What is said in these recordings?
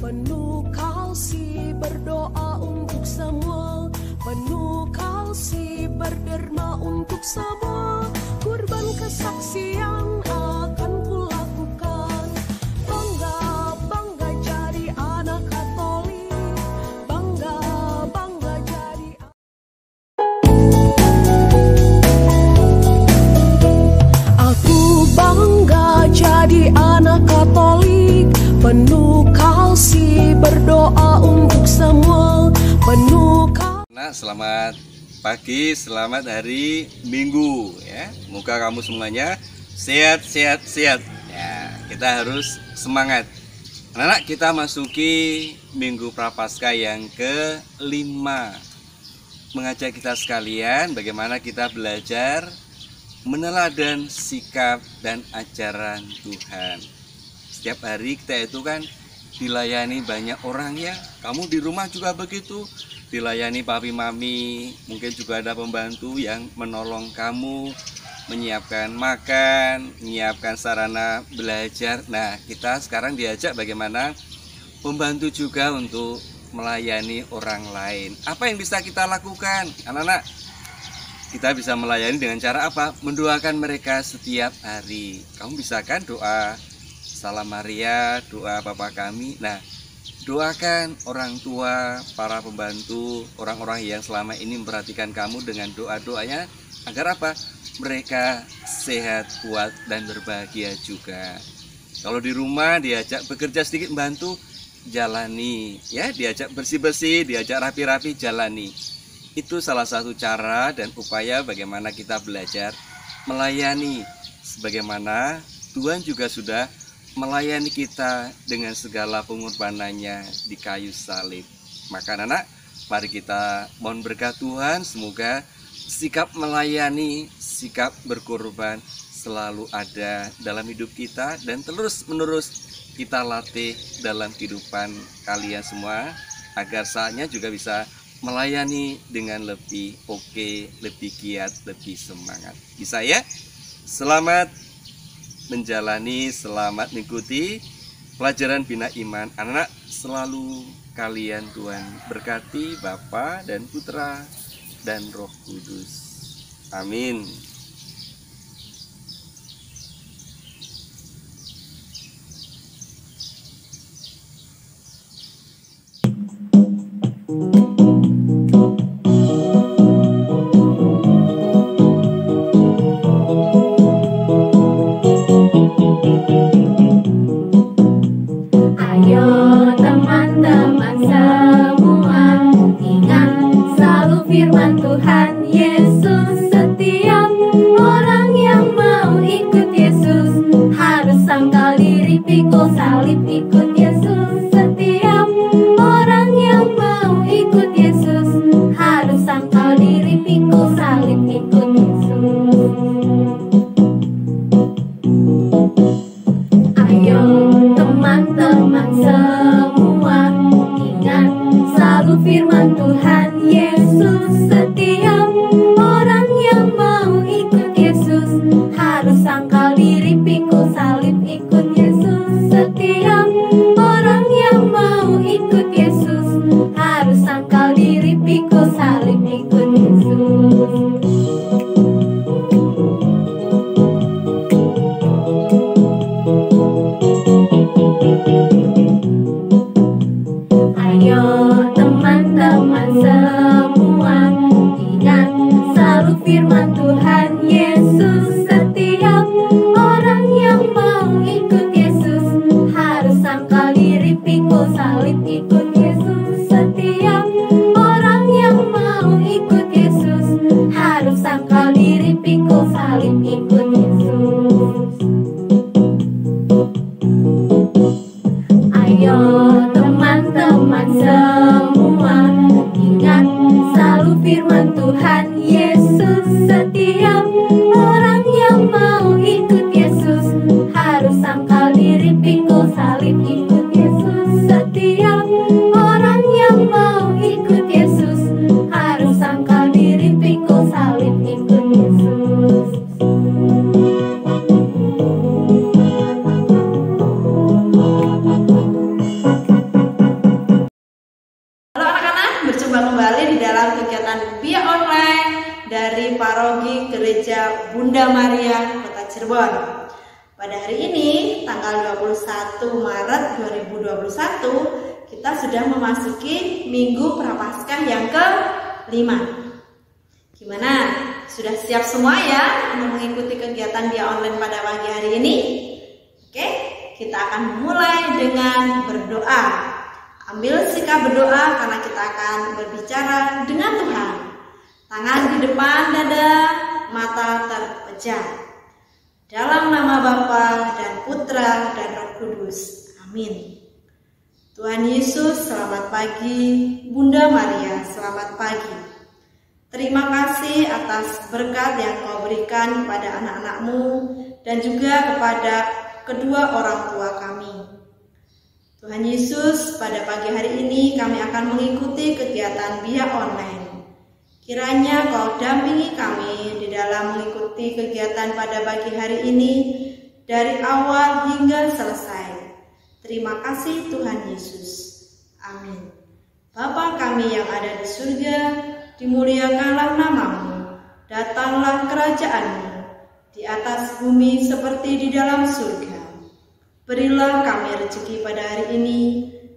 penuh kasih, berdoa untuk semua, penuh kasih, berderma untuk semua. Kurban kesaksian akan kulakukan, bangga, bangga jadi anak Katolik, bangga, bangga jadi. Aku bangga jadi anak Katolik, penuh kasih, berdoa untuk semua, penuh kasih. Nah, selamat pagi, selamat hari Minggu ya. Semoga kamu semuanya sehat. Ya, kita harus semangat. Anak-anak, kita masuki Minggu Prapaskah yang ke-5. Mengajak kita sekalian bagaimana kita belajar meneladan sikap dan ajaran Tuhan. Setiap hari kita itu kan dilayani banyak orang ya. Kamu di rumah juga begitu, dilayani papi mami, mungkin juga ada pembantu yang menolong kamu, menyiapkan makan, menyiapkan sarana belajar. Nah, kita sekarang diajak bagaimana membantu juga untuk melayani orang lain. Apa yang bisa kita lakukan, anak-anak? Kita bisa melayani dengan cara apa? Mendoakan mereka setiap hari. Kamu bisa kan doa Salam Maria, doa Bapa Kami. Nah, doakan orang tua, para pembantu, orang-orang yang selama ini memperhatikan kamu dengan doa-doanya agar apa? Mereka sehat, kuat, dan berbahagia juga. Kalau di rumah diajak bekerja sedikit membantu, jalani ya, diajak bersih-bersih, diajak rapi-rapi, jalani. Itu salah satu cara dan upaya bagaimana kita belajar melayani, sebagaimana Tuhan juga sudah melayani kita dengan segala pengorbanannya di kayu salib. Maka anak, mari kita mohon berkat Tuhan, semoga sikap melayani, sikap berkorban selalu ada dalam hidup kita dan terus-menerus kita latih dalam kehidupan kalian semua, agar saatnya juga bisa melayani dengan lebih oke, lebih giat, lebih semangat. Bisa ya? Selamat menjalani, selamat mengikuti pelajaran Bina Iman. Anak-anak, selalu kalian Tuhan berkati, Bapa dan Putra dan Roh Kudus. Amin. Yesus. Gereja Bunda Maria, Kota Cirebon. Pada hari ini, tanggal 21 Maret 2021, kita sudah memasuki Minggu Prapaskah yang ke-5. Gimana? Sudah siap semua ya untuk mengikuti kegiatan via online pada pagi hari ini? Oke, kita akan memulai dengan berdoa. Ambil sikap berdoa karena kita akan berbicara dengan Tuhan. Tangan di depan dada, mata terpejam. Dalam nama Bapa dan Putra dan Roh Kudus. Amin. Tuhan Yesus, selamat pagi. Bunda Maria, selamat pagi. Terima kasih atas berkat yang Kau berikan kepada anak-anak-Mu dan juga kepada kedua orang tua kami. Tuhan Yesus, pada pagi hari ini kami akan mengikuti kegiatan via online. Kiranya Kau dampingi kami di dalam mengikuti kegiatan pada pagi hari ini dari awal hingga selesai. Terima kasih Tuhan Yesus. Amin. Bapa kami yang ada di surga, dimuliakanlah nama-Mu, datanglah kerajaan-Mu di atas bumi seperti di dalam surga. Berilah kami rezeki pada hari ini,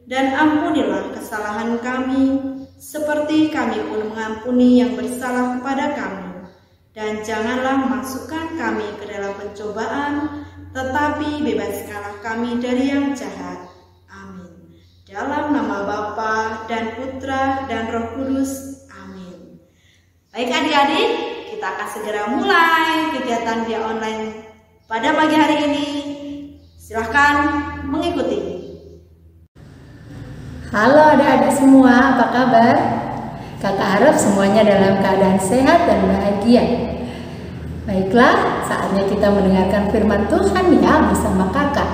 dan ampunilah kesalahan kami, seperti kami pun mengampuni yang bersalah kepada kami. Dan janganlah masukkan kami ke dalam pencobaan, tetapi bebaskanlah kami dari yang jahat. Amin. Dalam nama Bapa dan Putra dan Roh Kudus. Amin. Baik adik-adik, kita akan segera mulai kegiatan via online pada pagi hari ini. Silahkan mengikuti. Halo adik-adik semua, apa kabar? Kakak harap semuanya dalam keadaan sehat dan bahagia. Baiklah, saatnya kita mendengarkan firman Tuhan ya bersama kakak.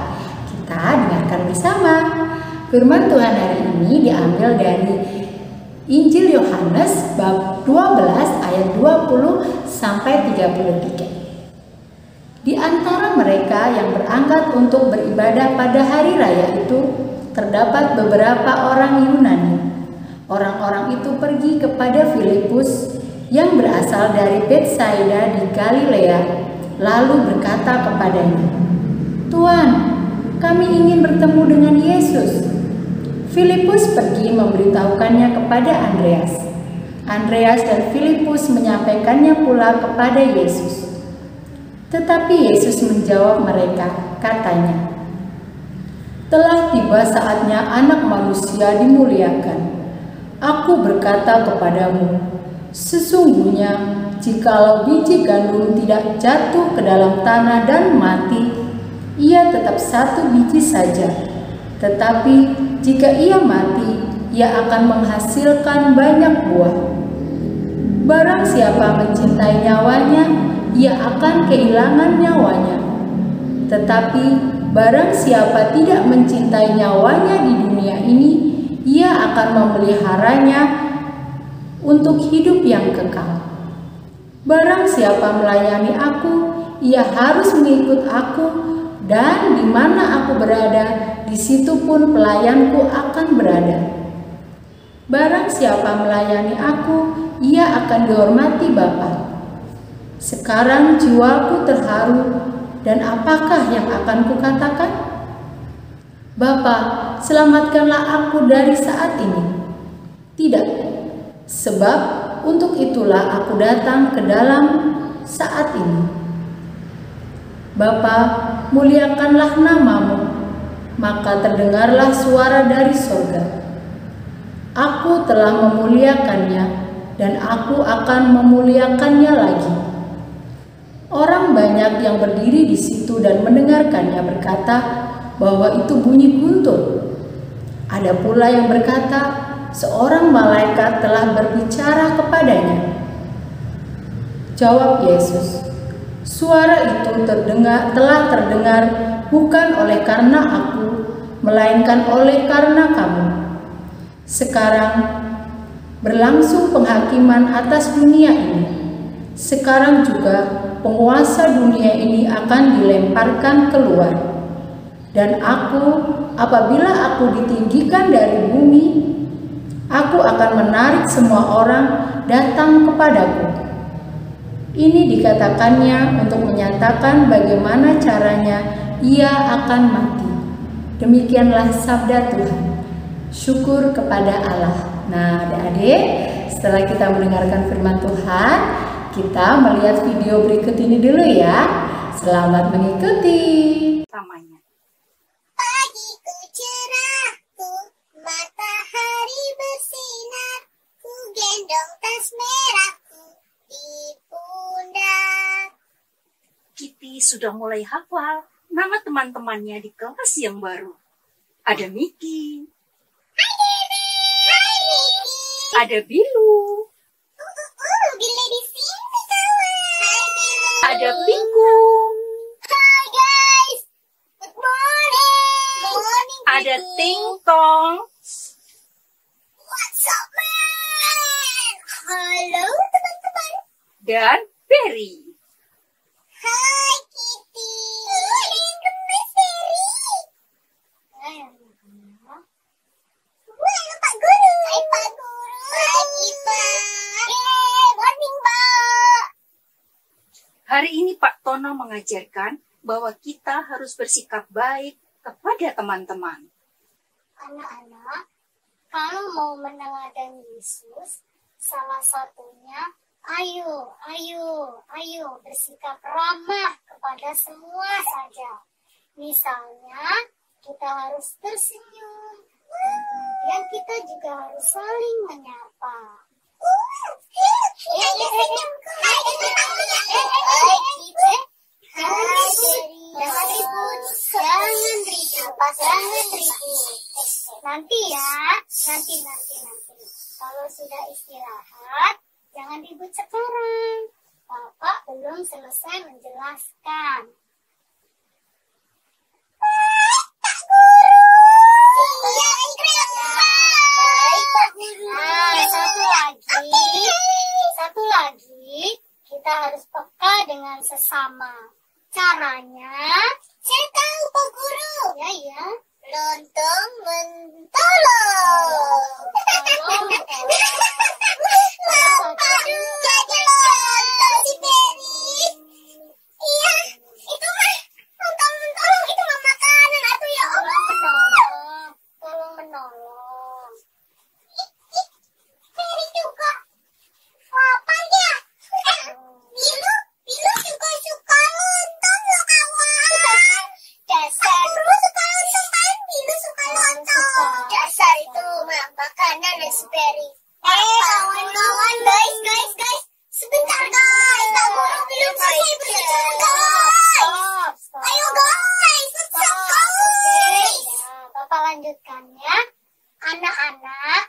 Kita dengarkan bersama. Firman Tuhan hari ini diambil dari Injil Yohanes bab 12 ayat 20 sampai 33. Di antara mereka yang berangkat untuk beribadah pada hari raya itu, terdapat beberapa orang Yunani. Orang-orang itu pergi kepada Filipus yang berasal dari Betsaida di Galilea, lalu berkata kepadanya, "Tuan, kami ingin bertemu dengan Yesus." Filipus pergi memberitahukannya kepada Andreas. Andreas dan Filipus menyampaikannya pula kepada Yesus. Tetapi Yesus menjawab mereka, katanya, "Telah tiba saatnya Anak Manusia dimuliakan. Aku berkata kepadamu, sesungguhnya jikalau biji gandum tidak jatuh ke dalam tanah dan mati, ia tetap satu biji saja. Tetapi jika ia mati, ia akan menghasilkan banyak buah. Barang siapa mencintai nyawanya, ia akan kehilangan nyawanya. Tetapi barang siapa tidak mencintai nyawanya di dunia ini, ia akan memeliharanya untuk hidup yang kekal. Barang siapa melayani aku, ia harus mengikut aku, dan di mana aku berada, di situ pun pelayanku akan berada. Barang siapa melayani aku, ia akan dihormati Bapa. Sekarang jiwaku terharu, dan apakah yang akan kukatakan? Bapa, selamatkanlah aku dari saat ini. Tidak, sebab untuk itulah aku datang ke dalam saat ini. Bapa, muliakanlah nama-Mu. Maka terdengarlah suara dari sorga. Aku telah memuliakannya, dan aku akan memuliakannya lagi. Orang banyak yang berdiri di situ dan mendengarkannya berkata bahwa itu bunyi guntur. Ada pula yang berkata, seorang malaikat telah berbicara kepadanya. Jawab Yesus, suara itu telah terdengar bukan oleh karena aku, melainkan oleh karena kamu. Sekarang berlangsung penghakiman atas dunia ini. Sekarang juga penguasa dunia ini akan dilemparkan keluar. Dan aku, apabila aku ditinggikan dari bumi, aku akan menarik semua orang datang kepadaku. Ini dikatakannya untuk menyatakan bagaimana caranya ia akan mati. Demikianlah sabda Tuhan. Syukur kepada Allah. Nah, adik-adik, setelah kita mendengarkan firman Tuhan, kita melihat video berikut ini dulu ya. Selamat mengikuti. Pagiku cerah, matahari bersinar, ku gendong tas merahku di pundak. Kitty sudah mulai hafal nama teman-temannya di kelas yang baru. Ada Miki, ada Bilu, Bila di sini kawan. ada Pinggu, Hai guys, good morning. Good morning. ada Tingtong, What's up man? Halo teman-teman. dan Berry. Hai Kitty. Gemes Berry. Pak Guru. Hai Pak Guru. Hai Kita. Yeay, morning Pak. Hari ini Pak Tono mengajarkan bahwa kita harus bersikap baik kepada teman-teman. Anak-anak, kalau mau meneladani Yesus, salah satunya ayo bersikap ramah kepada semua saja. Misalnya, kita harus tersenyum. Kemudian kita juga harus saling menyapa. Jangan ribut. Nanti ya, nanti. Kalau sudah istirahat, jangan ribut sekarang. Bapak belum selesai menjelaskan. Satu lagi, kita harus peka dengan sesama. Caranya, saya tahu Pak Guru. Ya. Lontong mentolong. Aduh, jadi lontong si Berry. Iya, itu mah lontong mentolong, itu mah makanan atuh ya Allah. Tolong menolong. Berry juga lapar ya. Bilu juga suka lontong loh kawan. Dasar Bilu suka lontong kan? Bilu suka lontong. Dasar itu mah makanan dan Berry. Kawan-kawan, guys. Sebentar guys. Tak Guru belum selesai berbicara guys. Ayo guys, stop guys. Bapak lanjutkan ya. Anak-anak,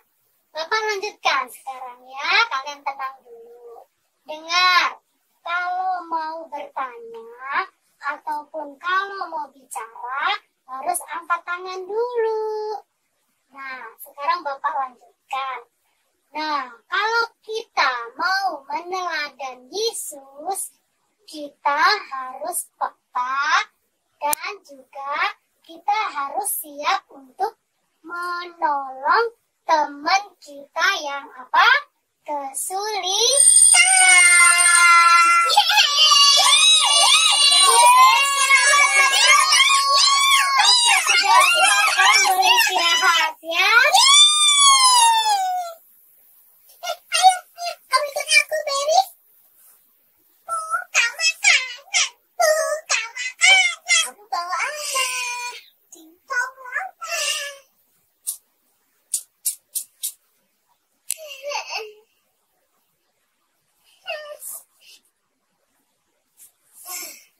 Bapak lanjutkan sekarang ya. Kalian tenang dulu. Dengar, kalau mau bertanya ataupun kalau mau bicara harus angkat tangan dulu. Nah, sekarang Bapak lanjutkan. Nah, kalau kita mau meneladan Yesus, kita harus peka dan juga kita harus siap untuk menolong teman kita yang apa? Kesulitan. Sudah beristirahat ya. Ayo, kamu ikut aku, Berry. Buka makanan. Kamu bawa apa? Tingtong apa?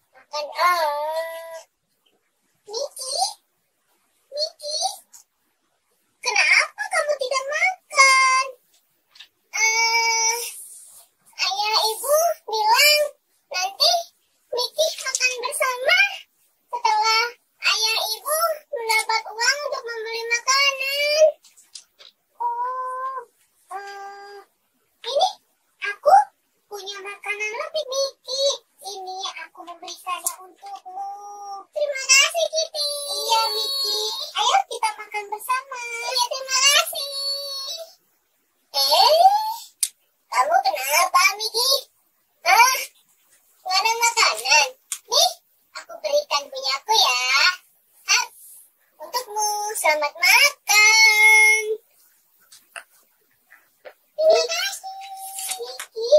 Makan Miki, kenapa kamu tidak makan? Ayah ibu bilang nanti Miki makan bersama setelah ayah ibu mendapat uang untuk membeli makanan. Ini aku punya makanan lebih Miki. Ini aku memberikannya untukmu. Terima kasih Kitty. Iya Miki. Ayo kita makan bersama. Iya terima kasih. Kamu kenapa Miki? Selamat makan. Terima kasih, Miki.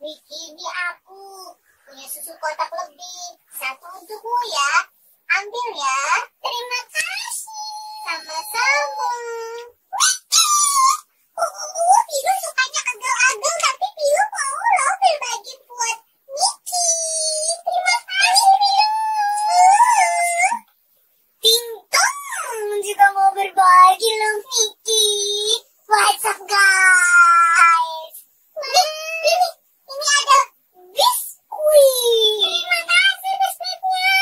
Miki, ini aku punya susu kotak lebih. Satu untukmu ya. Ambil ya. Terima kasih. Sama-sama. Pilu sukanya agel-agel, tapi Pilu mau loh berbagi buat Miki. Terima kasih, Pilu. Tintong juga mau berbagi loh, Miki. What's up, guys? Ini ada biskuit. Terima kasih biskuitnya.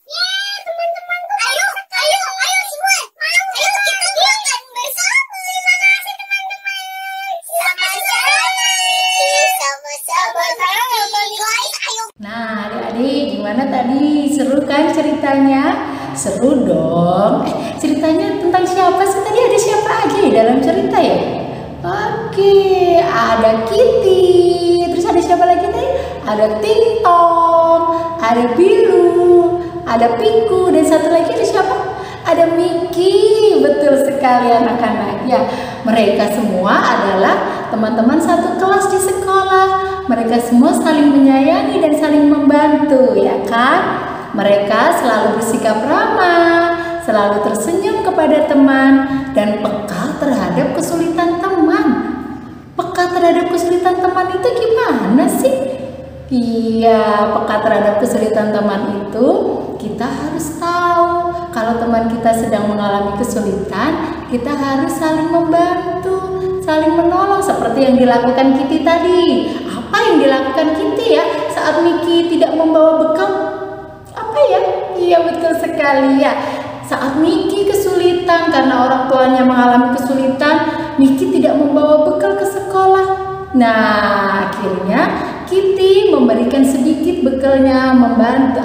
Yeay, teman-temanku. Ayo semua. Ayo kita makan bersama. Terima kasih, teman-teman. Sama-sama, guys. Ayo. Nah, adik-adik, gimana tadi? Seru kan ceritanya? Seru dong. Ceritanya tentang siapa sih tadi? Ada siapa aja di dalam cerita ya? Oke, ada Kitty. Terus ada siapa lagi tadi? Ada Tintong, ada Pilu, ada Piku, dan satu lagi ada siapa? Ada Miki. Betul sekali anak-anak. Ya, mereka semua adalah teman-teman satu kelas di sekolah. Mereka semua saling menyayangi dan saling membantu, ya kan? Mereka selalu bersikap ramah, selalu tersenyum kepada teman, dan peka terhadap kesulitan teman. Peka terhadap kesulitan teman itu gimana sih? Iya, peka terhadap kesulitan teman itu kita harus tahu kalau teman kita sedang mengalami kesulitan, kita harus saling membantu, saling menolong seperti yang dilakukan Kitty tadi. Apa yang dilakukan Kitty ya saat Miki tidak membawa bekal? Apa ya? Iya, betul sekali ya. Saat Miki kesulitan karena orang tuanya mengalami kesulitan, Miki tidak membawa bekal ke sekolah. Nah, akhirnya Kitty memberikan sedikit bekalnya, membantu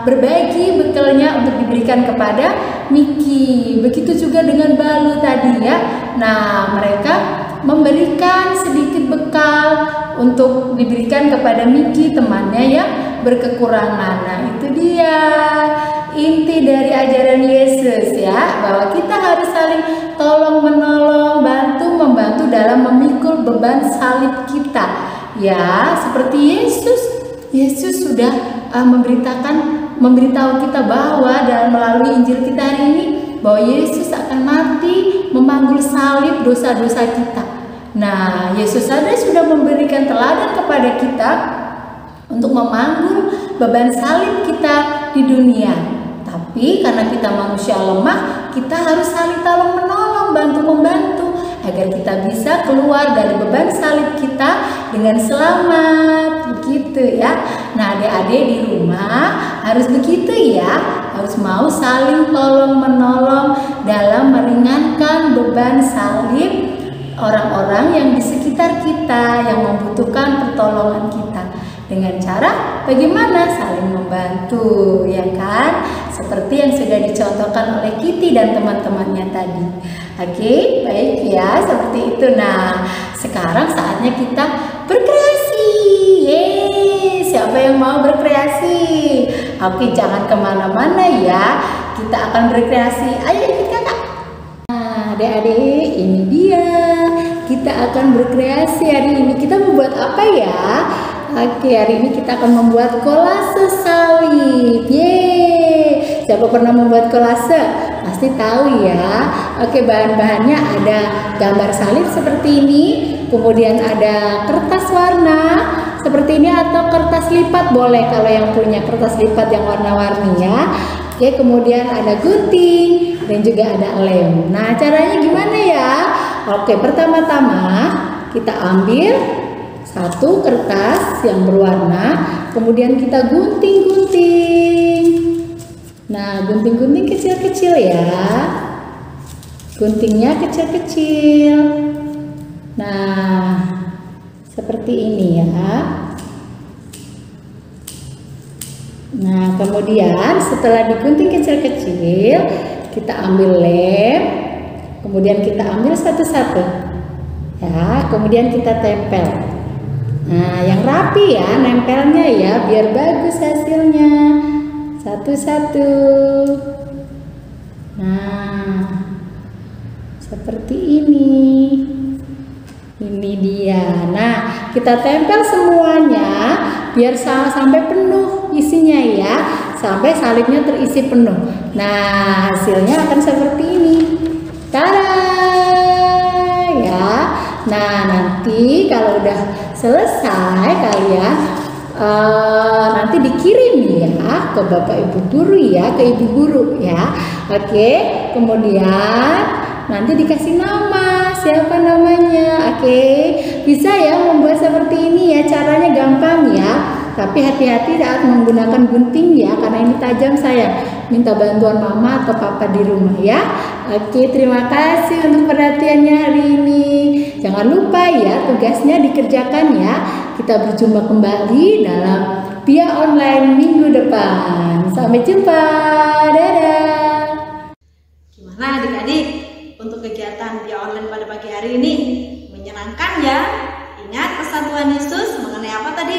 berbagi bekalnya untuk diberikan kepada Miki. Begitu juga dengan Balu tadi ya. Nah, mereka memberikan sedikit bekal untuk diberikan kepada Miki, temannya yang berkekurangan. Nah, itu dia inti dari ajaran Yesus ya, bahwa kita harus saling tolong menolong, bantu membantu dalam memikul beban salib kita. Ya, seperti Yesus sudah memberitahu kita bahwa dalam melalui Injil kita hari ini bahwa Yesus akan mati memanggul salib dosa-dosa kita. Nah, Yesus saja sudah memberikan teladan kepada kita untuk memanggul beban salib kita di dunia. Tapi karena kita manusia lemah, kita harus saling tolong menolong, bantu membantu agar kita bisa keluar dari beban salib kita dengan selamat, begitu ya. Nah, adik-adik di rumah harus begitu ya, harus mau saling tolong menolong dalam meringankan beban salib orang-orang yang di sekitar kita yang membutuhkan pertolongan kita. Dengan cara bagaimana? Saling membantu, ya kan? Seperti yang sudah dicontohkan oleh Kitty dan teman-temannya tadi. Oke, baik ya, seperti itu. Nah, sekarang saatnya kita berkreasi. Yeay, siapa yang mau berkreasi? Oke, jangan kemana-mana ya. Kita akan berkreasi. Ayo ikut kakak. Nah, adik-adik, ini dia. Kita akan berkreasi hari ini. Kita membuat apa ya? Oke, hari ini kita akan membuat kolase salib. Yeay, siapa pernah membuat kolase? Pasti tahu ya. Oke, bahan-bahannya ada gambar salib seperti ini, kemudian ada kertas warna seperti ini atau kertas lipat boleh kalau yang punya kertas lipat yang warna-warni ya. Oke, kemudian ada gunting dan juga ada lem. Nah, caranya gimana ya? Oke, pertama-tama kita ambil satu kertas yang berwarna, kemudian kita gunting-gunting. Nah, gunting-gunting kecil-kecil ya. Guntingnya kecil-kecil. Nah, seperti ini ya. Nah, kemudian setelah digunting kecil-kecil, kita ambil lem, kemudian kita ambil satu-satu. Ya, kemudian kita tempel. Nah, yang rapi ya nempelnya ya, biar bagus hasilnya. Satu-satu. Nah, seperti ini. Ini dia. Nah, kita tempel semuanya biar sampai penuh isinya ya, sampai salibnya terisi penuh. Nah, hasilnya akan seperti ini. Tada! Ya. Nah, nanti kalau udah selesai kalian nanti dikirim ya ke Bapak Ibu guru ya, ke Ibu guru ya. Oke, kemudian nanti dikasih nama, siapa namanya. Oke, bisa ya membuat seperti ini ya, caranya gampang ya. Tapi hati-hati saat menggunakan gunting ya, karena ini tajam sayang. Minta bantuan mama atau papa di rumah ya. Oke, terima kasih untuk perhatiannya hari ini. Jangan lupa ya, tugasnya dikerjakan ya. Kita berjumpa kembali dalam Via Online minggu depan. Sampai jumpa. Dadah. Gimana adik-adik untuk kegiatan Via Online pada pagi hari ini? Menyenangkan ya? Ingat pesan Tuhan Yesus mengenai apa tadi?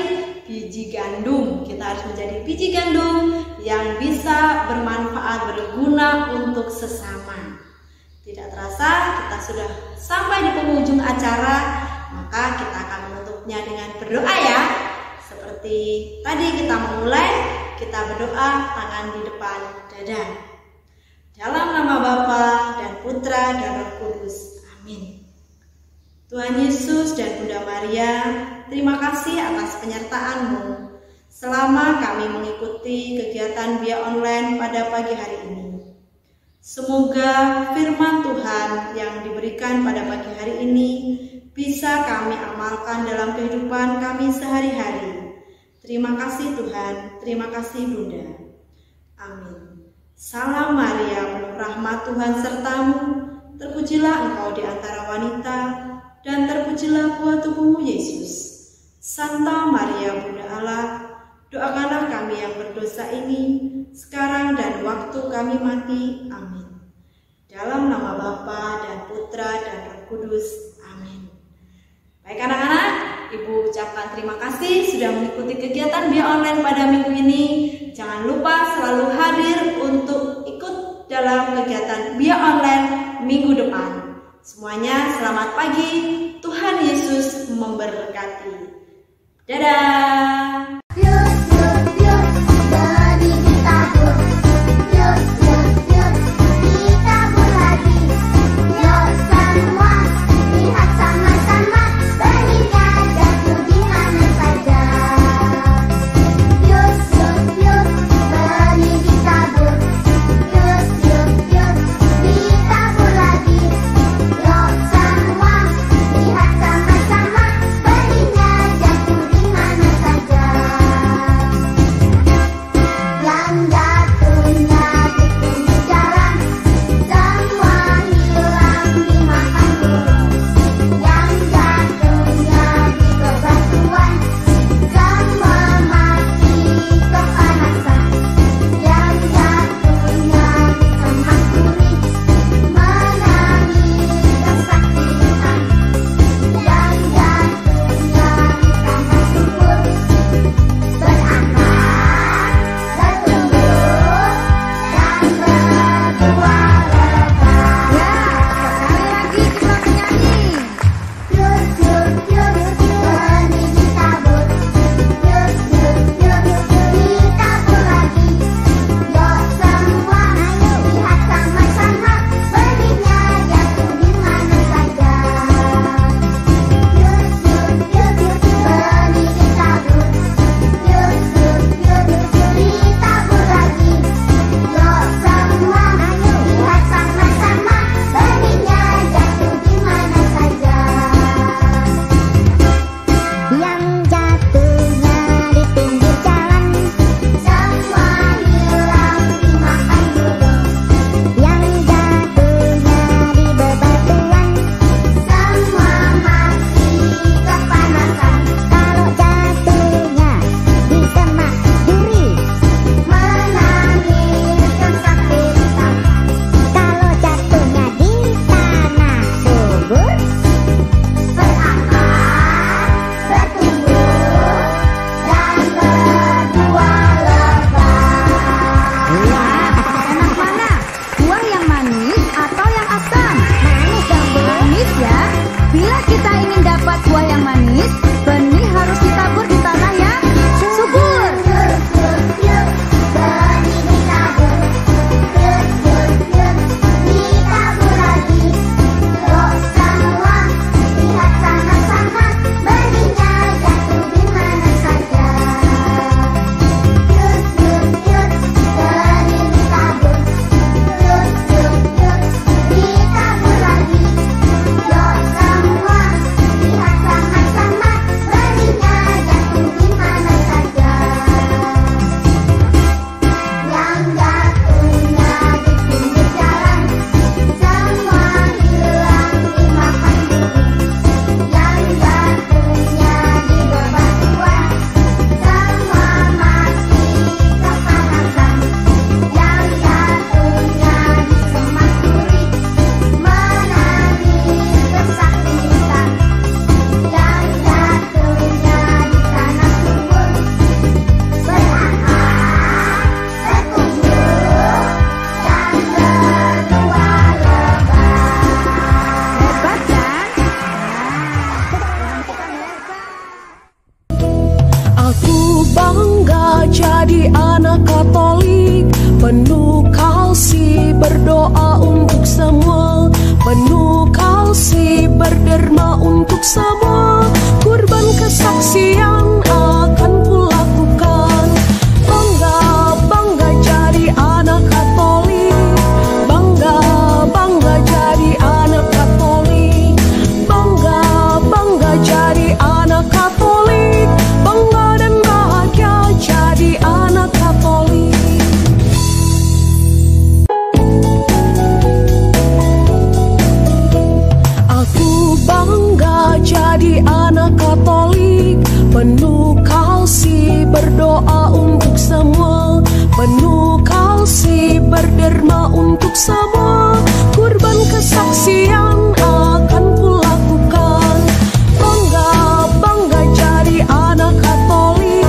Biji gandum. Kita harus menjadi biji gandum yang bisa bermanfaat, berguna untuk sesama. Tidak terasa kita sudah sampai di penghujung acara, maka kita akan menutupnya dengan berdoa ya. Seperti tadi kita memulai, kita berdoa tangan di depan dada. Dalam nama Bapa dan Putra dan Roh Kudus. Amin. Tuhan Yesus dan Bunda Maria, terima kasih atas penyertaan-Mu selama kami mengikuti kegiatan Via Online pada pagi hari ini. Semoga firman Tuhan yang diberikan pada pagi hari ini bisa kami amalkan dalam kehidupan kami sehari-hari. Terima kasih Tuhan, terima kasih Bunda. Amin. Salam Maria, penuh rahmat Tuhan sertamu, terpujilah engkau di antara wanita, dan terpujilah buah tubuhmu Yesus. Santa Maria Bunda Allah, doakanlah kami yang berdosa ini, sekarang dan waktu kami mati. Amin. Dalam nama Bapa dan Putra dan Roh Kudus. Amin. Baik anak-anak, Ibu ucapkan terima kasih sudah mengikuti kegiatan Via Online pada minggu ini. Jangan lupa selalu hadir untuk ikut dalam kegiatan Via Online minggu depan. Semuanya selamat pagi, Tuhan Yesus memberkati. Dadah. Saja. untuk semua. Kurban kesaksian akan kulakukan. Bangga, bangga jadi anak Katolik.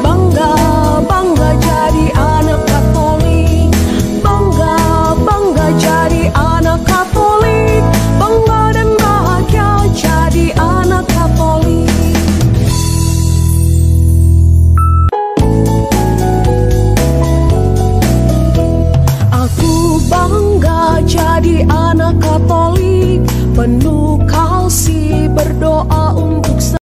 Bangga, bangga jadi anak Katolik. Bangga, bangga jadi anak Katolik. Bangga dan bahagia jadi anak Katolik. Aku bangga jadi anak Katolik, penuh